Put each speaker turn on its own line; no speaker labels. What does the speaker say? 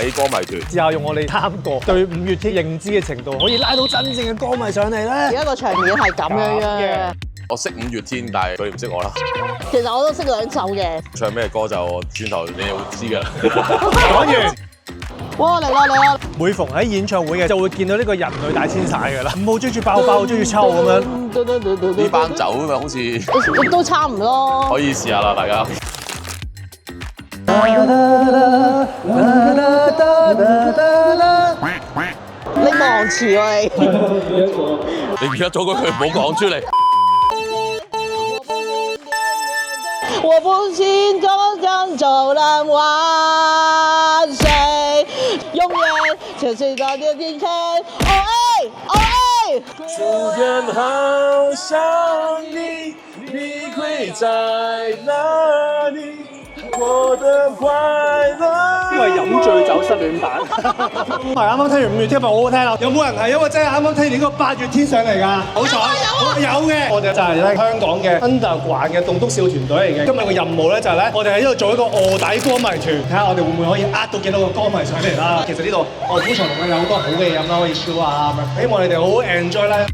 底歌迷團。
試下用我哋3個對五月天認知嘅程度，可以拉到真正嘅歌迷上嚟咧。
而家個場面係咁樣嘅。
我識五月天，但係佢哋唔識我啦。
其實我都識2首嘅。
唱咩歌就轉頭你會知㗎啦。
講完。
哇！嚟啦！
每逢喺演唱會嘅就會見到呢個人類大遷徙㗎啦，唔好追住爆爆，追住抽咁樣。
呢班走啊嘛，好似
亦都差唔多。
可以試下啦，大家。
你忘詞喎你。
你記得咗嗰句唔好講出嚟。
我不信就像走廊萬歲，永遠沉睡到的今天。哦哎，哦哎。
突然好想你，你會在哪裡？我的快樂。
呢個係飲醉酒失戀版。係啱啱聽完五月天咪好好聽啦。有冇人係因為真係啱啱聽完呢個8月天上嚟㗎？好彩有嘅。我哋就係咧香港嘅 Underground 嘅棟篤笑團隊嚟嘅。今日個任務咧就係咧，我哋喺呢度做一個臥底歌迷團，睇下我哋會唔會可以呃到幾多個歌迷上嚟啦。其實呢度臥虎藏龍有好多好嘅嘢飲啦，可以 chill 下咁樣。希望你哋好 enjoy 咧。